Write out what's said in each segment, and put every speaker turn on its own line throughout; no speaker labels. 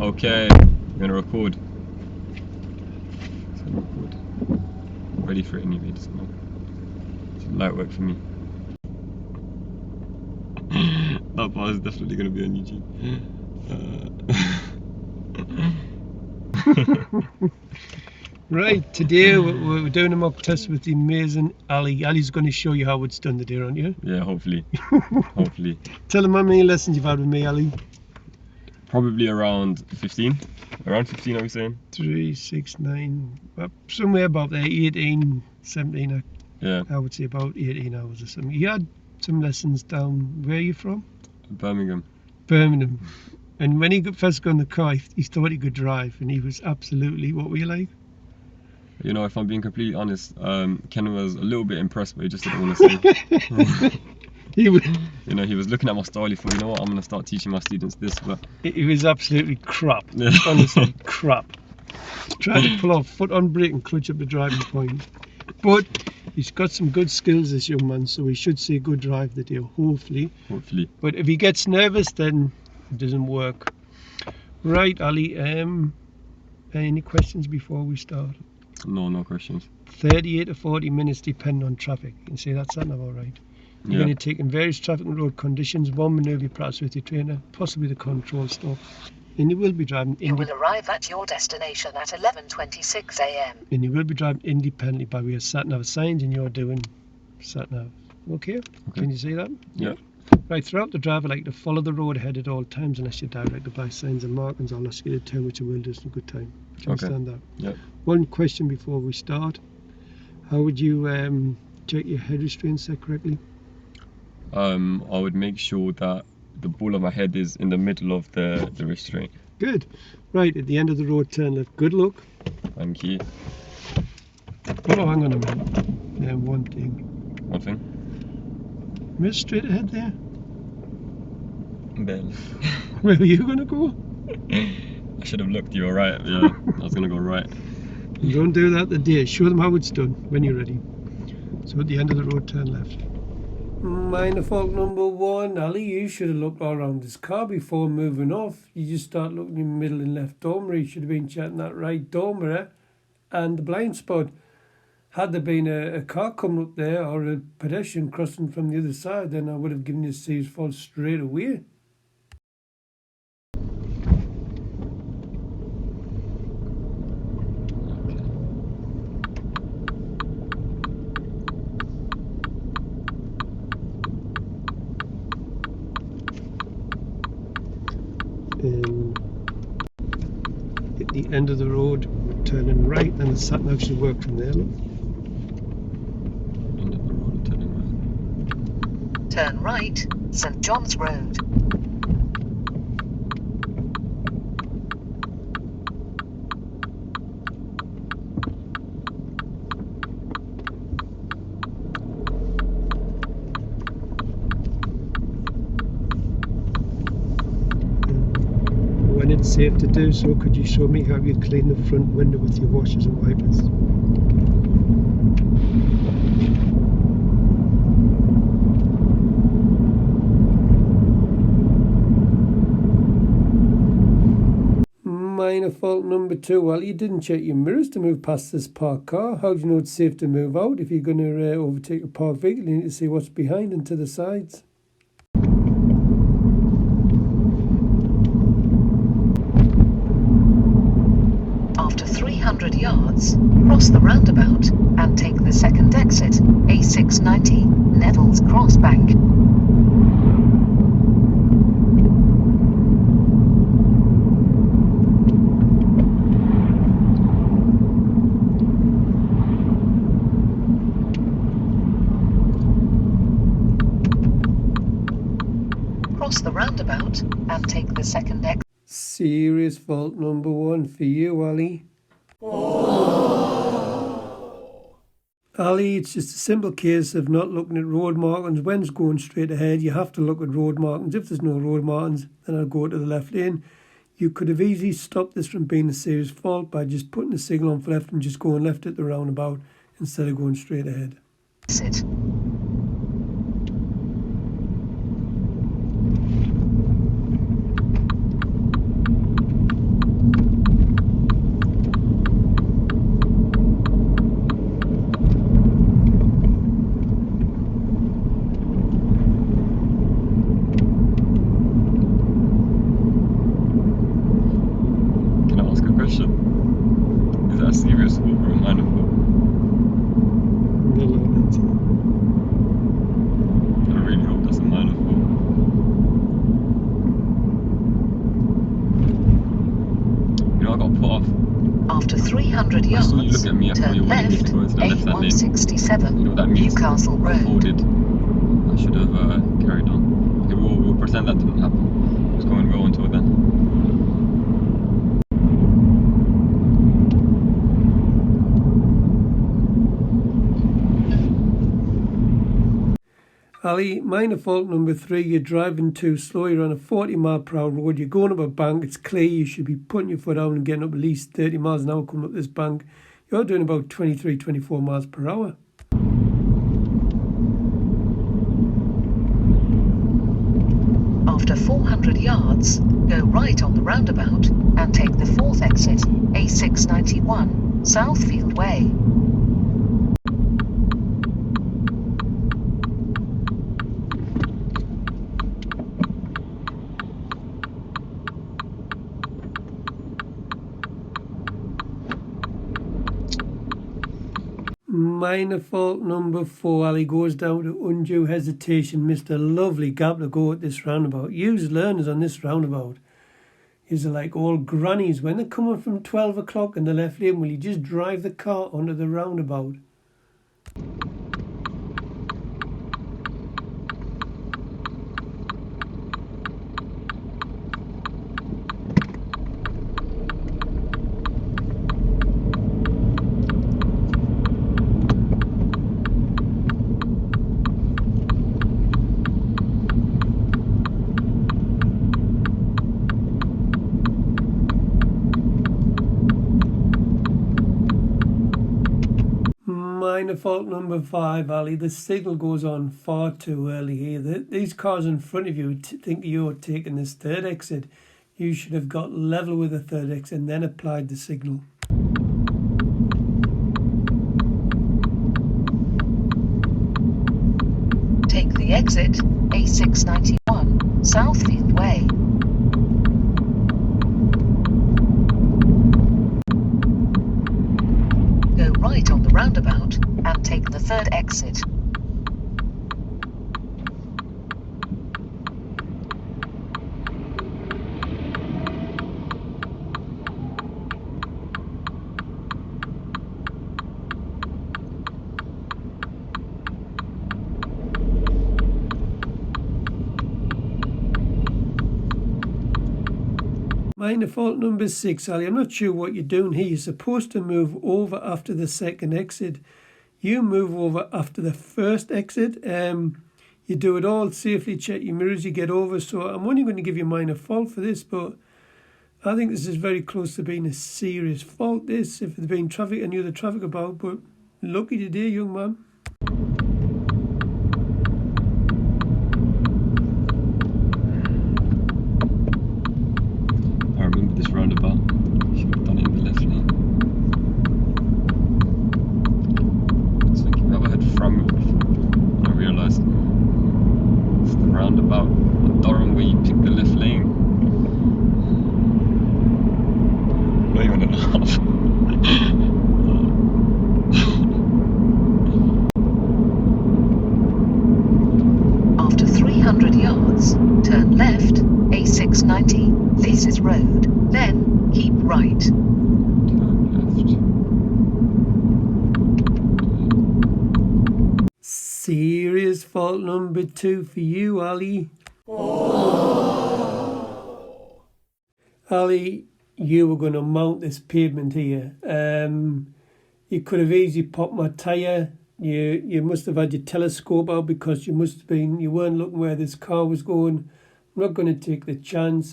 Okay, I'm gonna record. Ready for it anyway, just now. It's light work for me. That part is definitely gonna be on YouTube.
Right, today we're doing a mock test with the amazing Ali. Ali's going to show you how it's done today, aren't you?
Yeah, hopefully. Hopefully.
Tell them how many lessons you've had with me, Ali.
Probably around 15. Around 15, are we saying?
3, 6, 9, somewhere about there, 18, 17.
Yeah.
I would say about 18 hours or something. You had some lessons down, where are you from?
Birmingham.
Birmingham. And when he first got in the car, he thought he could drive, and he was absolutely, what were you like?
You know, if I'm being completely honest, Ken was a little bit impressed, but he just didn't want to say.
He was,
you know, he was looking at my style. He thought, you know what, I'm going to start teaching my students this, but
it was absolutely crap.
Yeah.
Honestly, crap. Trying to pull off foot on brake and clutch up the driving point. But he's got some good skills, this young man, so he should see a good drive today, hopefully.
Hopefully.
But if he gets nervous, then it doesn't work. Right, Ali, any questions before we start?
No questions.
38 to 40 minutes depending on traffic. You can say that's not all right. You're going to take in various traffic and road conditions, one manoeuvre practice with your trainer, possibly the control stop. And you will be driving.
You will arrive at your destination at 11:26 a.m.
And you will be driving independently by way of sat-nav signs, and you're doing sat-nav. Okay? Can you see that?
Yeah.
Right, throughout the drive, I like to follow the road ahead at all times unless you're directed by signs and markings. I'll ask you to turn, which I will do in a good time. Do you understand that?
Yeah.
One question before we start. How would you check your head restraint set correctly?
I would make sure that the ball of my head is in the middle of the restraint.
Good. Right, at the end of the road, turn left. Good luck.
Thank you.
Oh, hang on a minute. One thing.
One thing?
Miss straight ahead there.
Barely.
Where are you going to go?
I should have looked. You were right. Yeah, I was going to go right.
Don't do that today. Show them how it's done when you're ready. So at the end of the road, turn left. Minor fault number 1. Ali, you should have looked all around this car before moving off. You just start looking in the middle and left door mirror. You should have been checking that right door mirror and the blind spot. Had there been a car coming up there or a pedestrian crossing from the other side, then I would have given you a serious fault straight away. And at the end of the road, we're turning right, and the sat-nav should work from there. Look.
End of the road, turning right.
Turn right, St. John's Road.
When it's safe to do so, could you show me how you clean the front window with your washers and wipers? Minor fault number 2. Well, you didn't check your mirrors to move past this parked car. How do you know it's safe to move out? If you're going to overtake a parked vehicle, you need to see what's behind and to the sides.
After 300 yards, cross the roundabout and take the second exit, A690, Neville's Crossbank. Cross the roundabout and take the second exit.
Serious fault number 1 for you, Ali. Ali, it's just a simple case of not looking at road markings. When it's going straight ahead, you have to look at road markings. If there's no road markings, then I'll go to the left lane. You could have easily stopped this from being a serious fault by just putting the signal on for left and just going left at the roundabout instead of going straight ahead.
Exit.
question. Is that a serious fault or a minor fault? I really hope that's a minor fault. You know, I got put off.
After 300 yards,
You look at me, I thought you
turn
wanted me to
left,
go into the left-hand lane.
A167,
You know what that means?
Newcastle
I
Road.
folded. I should have carried on. Okay, we'll pretend that didn't happen. It was going well until then.
Ali, minor fault number 3, you're driving too slow, you're on a 40-mile-per-hour road, you're going up a bank, it's clear you should be putting your foot down and getting up at least 30 miles an hour coming up this bank. You're doing about 23, 24 miles per hour.
After 400 yards, go right on the roundabout and take the 4th exit, A691, Southfield Way.
Minor fault number 4, Ali, goes down to undue hesitation. Missed a lovely gap to go at this roundabout. Use learners on this roundabout. These are like old grannies. When they're coming from 12 o'clock in the left lane, will you just drive the car onto the roundabout? Minor fault number 5, Ali. The signal goes on far too early here. These cars in front of you think you're taking this 3rd exit. You should have got level with the 3rd exit and then applied the signal.
Take the exit, A691, Southfield Way. Go right on the roundabout and take the 3rd exit.
Minor fault number 6, Ali. I'm not sure what you're doing here. You're supposed to move over after the 2nd exit. You move over after the 1st exit. You do it all safely, check your mirrors, you get over. So I'm only going to give you a minor fault for this, but I think this is very close to being a serious fault, this, if there'd been traffic, I knew the traffic about, but lucky today, young man.
This roundabout, should have done it in the left lane. I was thinking I've heard from it before, and I realised it's the roundabout at Durham where you pick the left lane. Not even an half.
After 300 yards, turn left, A690, Laces Road. Then keep right.
Serious fault number 2 for you, Ali. Ali, you were going to mount this pavement here. You could have easily popped my tyre. You must have had your telescope out because you weren't looking where this car was going. I'm not going to take the chance.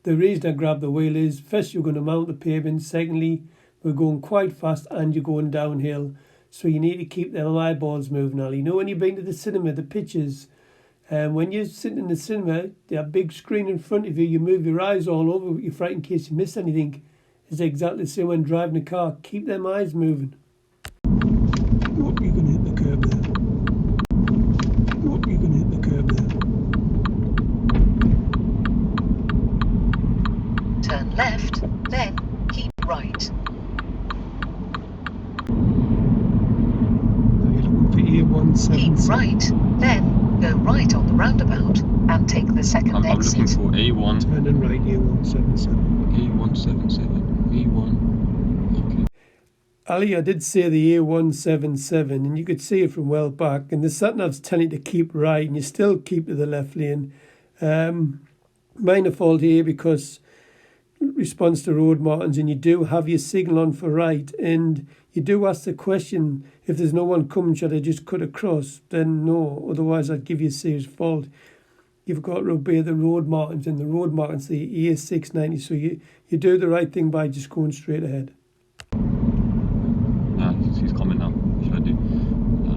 The reason I grabbed the wheel is, first, you're going to mount the pavement. Secondly, we're going quite fast and you're going downhill. So you need to keep them eyeballs moving, Ali. You know, when you've been to the cinema, the pictures, when you're sitting in the cinema, that big screen in front of you, you move your eyes all over, you're frightened in case you miss anything. It's exactly the same when driving a car. Keep them eyes moving. Oh, you're going to hit the curb there. Oh, you're going to hit the curb there.
Turn left, then right.
Now you're looking for A177.
Keep right, then go right on the roundabout and take the second
I'm looking
exit.
for A1.
Turning right, A177.
A177. A1. Okay.
Ali, I did say the A177, and you could see it from well back. And the sat-nav's telling you to keep right, and you still keep to the left lane. Minor fault here because response to road markings, and you do have your signal on for right, and you do ask the question, if there's no one coming, should I just cut across? Then no, otherwise I'd give you a serious fault. You've got to obey the road markings, and the road markings the A690, so you do the right thing by just going straight ahead.
Nah, he's coming now. What should I do?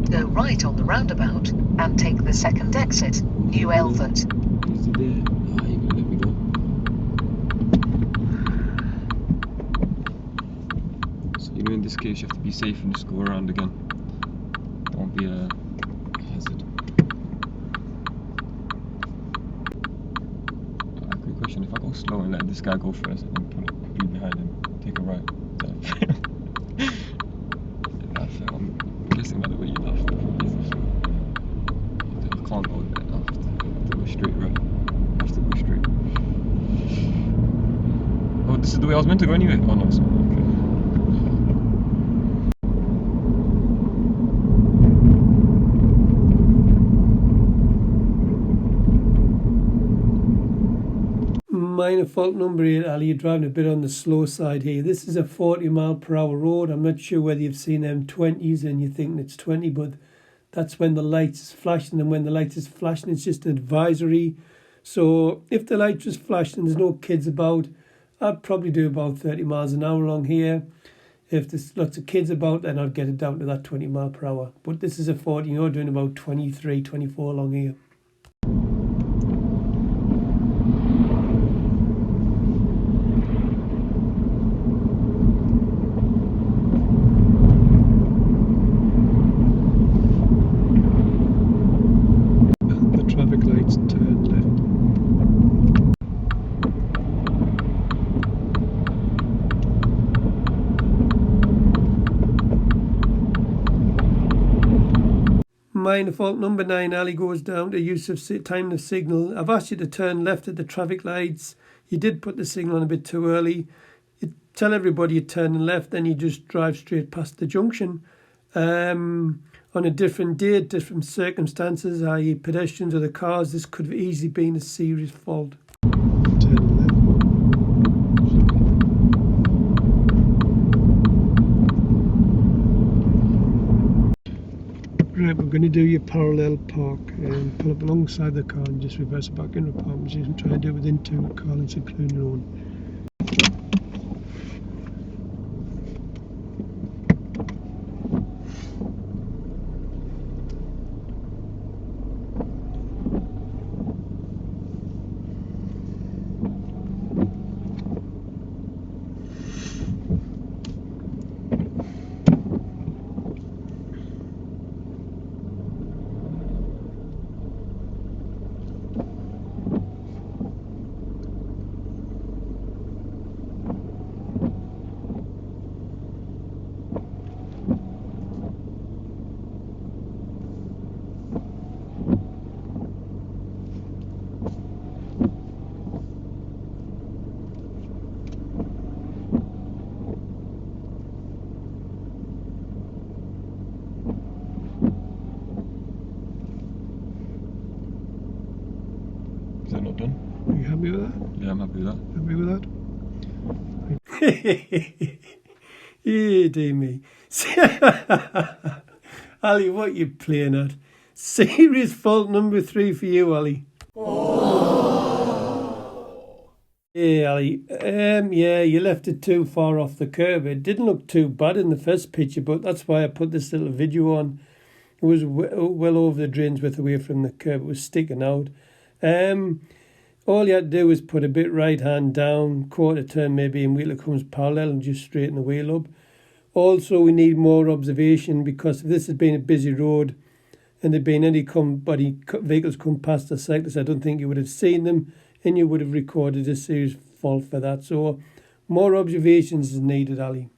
Go right on the roundabout and take the second exit, New Elford.
Is he there? Ah, he gonna let me go. So you know, in this case, you have to be safe and just go around again. Don't be a hazard. Quick question: if I go slow and let this guy go first, and then pull behind him, take a right. I'm guessing by the way you laughed. I can't go there. I have to go straight right. I have to go straight. Oh, this is the way I was meant to go anyway. Oh no, sorry. Okay.
Minor fault number 8, Ali, you're driving a bit on the slow side here. This is a 40-mile-per-hour road. I'm not sure whether you've seen M20s and you're thinking it's 20, but that's when the lights is flashing, and when the light is flashing, it's just an advisory. So if the light was flashing and there's no kids about, I'd probably do about 30 miles an hour along here. If there's lots of kids about, then I'd get it down to that 20 mile per hour. But this is a 40, you're doing about 23, 24 along here. The traffic lights turn left. Minor fault number 9, Ali, goes down to use of time of signal. I've asked you to turn left at the traffic lights. You did put the signal on a bit too early. You tell everybody you're turning left, then you just drive straight past the junction. On a different day, different circumstances, i.e. pedestrians or the cars, this could have easily been a serious fault. Turn left. Right, we're going to do your parallel park and pull up alongside the car and just reverse it back into the park position and try and do it within 2 car lengths, including your own.
Is that not done?
Are you happy with that?
Yeah, I'm happy with that.
Happy with that? Yeah, dear me. Ali, what you playing at? Serious fault number 3 for you, Ali. Yeah, Ali. Yeah, you left it too far off the curb. It didn't look too bad in the first picture, but that's why I put this little video on. It was well over the drain's width away from the curb. It was sticking out. All you had to do was put a bit right hand down, quarter turn maybe, and wheel it comes parallel and just straighten the wheel up. Also, we need more observation, because if this had been a busy road and there'd been any vehicles come past the cyclists, I don't think you would have seen them and you would have recorded a serious fault for that. So More observations is needed, Ali.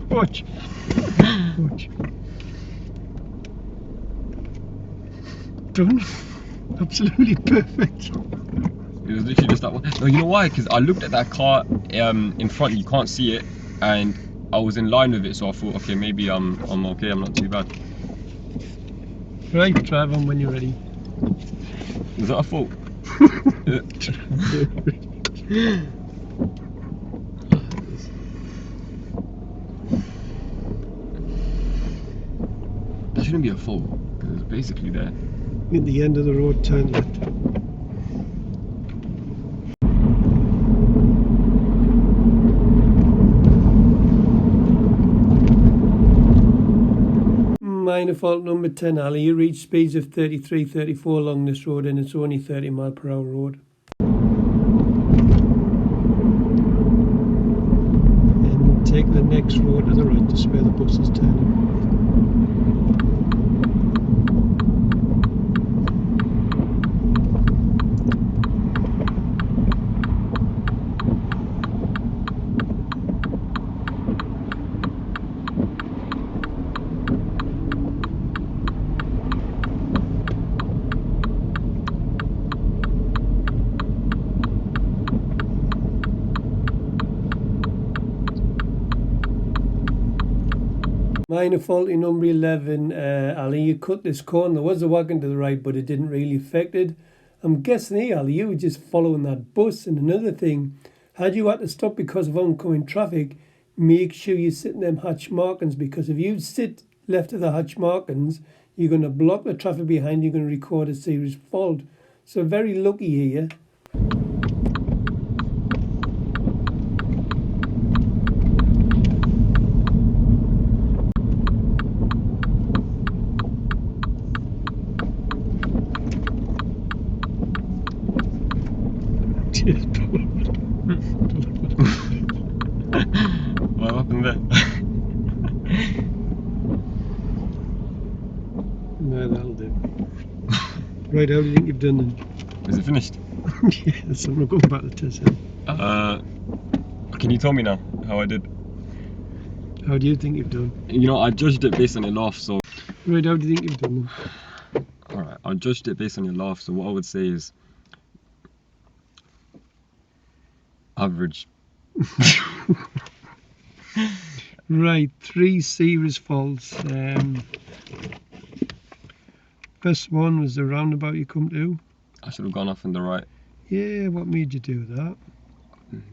Watch. Watch. Done. Absolutely perfect.
It was literally just that one. No, you know why? Because I looked at that car in front, you can't see it, and I was in line with it, so I thought, okay, maybe I'm okay, I'm not too bad.
Right, drive on when you're ready.
Was that a fault? That shouldn't be a fault, because it's basically there.
At the end of the road, turn left. Minor fault number 10, Ali. You reach speeds of 33, 34 along this road, and it's only 30 mile per hour road. And take the next road to the right, to where the bus is turning. Minor fault in number 11, Ali. You cut this corner. There was a wagon to the right, but it didn't really affect it. I'm guessing here, Ali, you were just following that bus. And another thing, had you had to stop because of oncoming traffic, make sure you sit in them hatch markings, because if you sit left of the hatch markings, you're going to block the traffic behind you, you're going to record a serious fault. So very lucky here.
What happened there?
No, that'll do. Right, how do you think you've done then?
Is it finished?
Yes, I'm not going back to the test centre.
Can you tell me now how I did?
How do you think you've done?
You know, I judged it based on your laugh, so...
Right, how do you think you've done then?
Alright, I judged it based on your laugh, so what I would say is... average.
Right, 3 serious faults. First one was the roundabout you come to.
I should have gone off on the right.
Yeah, what made you do that?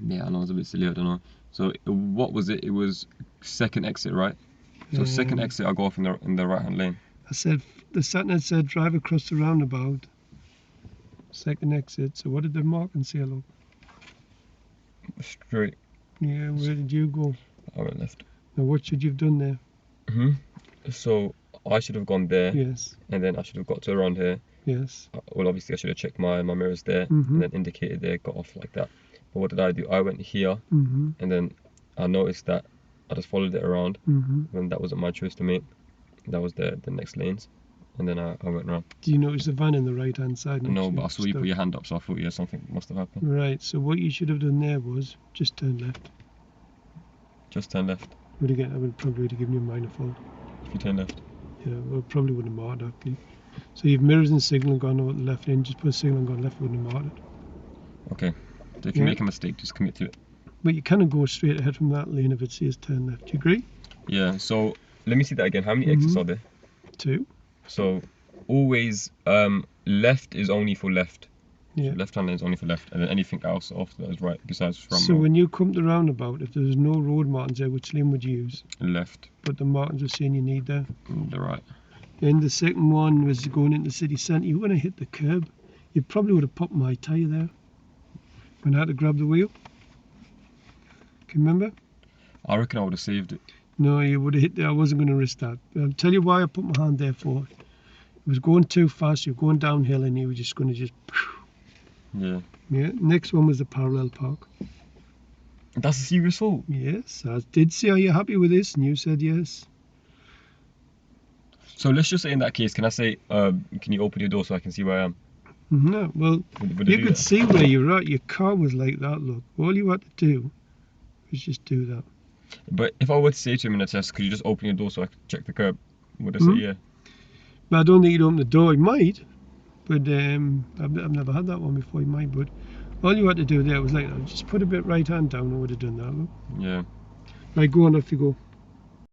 Yeah, I know, it was a bit silly, I don't know. So, what was it? It was second exit, right? So second exit, I go off in the right-hand lane.
I said, the satnav said drive across the roundabout. Second exit. So what did the marking say, look?
Straight.
Yeah, where did you go?
I went left.
Now what should you have done there?
So I should have gone there.
Yes.
And then I should have got to around here.
Yes.
Well, obviously I should have checked my mirrors there, and then indicated there, got off like that. But what did I do? I went here, and then I noticed that I just followed it around, when that wasn't my choice to make. That was the next lanes, and then I went around.
Do you notice the van on the right hand side?
No, but I saw you put your hand up, so I thought, yeah, something must have happened.
Right, so what you should have done there was just turn left.
Just turn left.
I would probably have given you a minor fault.
If you turn left.
Yeah, well, probably wouldn't have marked actually. So you've mirrors and signal gone over the left lane, just put a signal and gone left, wouldn't have marked it.
Okay. So if you make a mistake, just commit to it.
But you kind of go straight ahead from that lane if it says turn left. Do you agree?
Yeah, so let me see that again. How many exits are there?
2.
So always left is only for left.
Yeah.
So left hand lane is only for left, and then anything else after that is right, besides from
So when you come to the roundabout, if there's no road markings there, which lane would you use?
left.
But the markings are saying you need there.
The right.
Then the second one was going into the city centre. You were going to hit the curb. You probably would have popped my tyre there when I had to grab the wheel. Can you remember?
I reckon I would have saved it.
No, you would have hit there. I wasn't going to risk that. But I'll tell you why I put my hand there for. It was going too fast. You were going downhill and you were just going to just...
Yeah.
Yeah. Next one was the parallel park.
That's a serious fault.
Yes. I did say, are you happy with this? And you said yes.
So let's just say in that case, can I say, can you open your door so I can see where I am?
No, well,
Would
you
it do
could
that?
see where you're at. Your car was like that, look. All you had to do was just do that.
But if I were to say to him in a test, could you just open your door so I can check the curb? Would they say yeah?
But I don't think he'd open the door. He might, but I've never had that one before. He might, but all you had to do there was like that. Just put a bit right hand down. I would have done that, look.
Yeah.
Right, go on, off you go.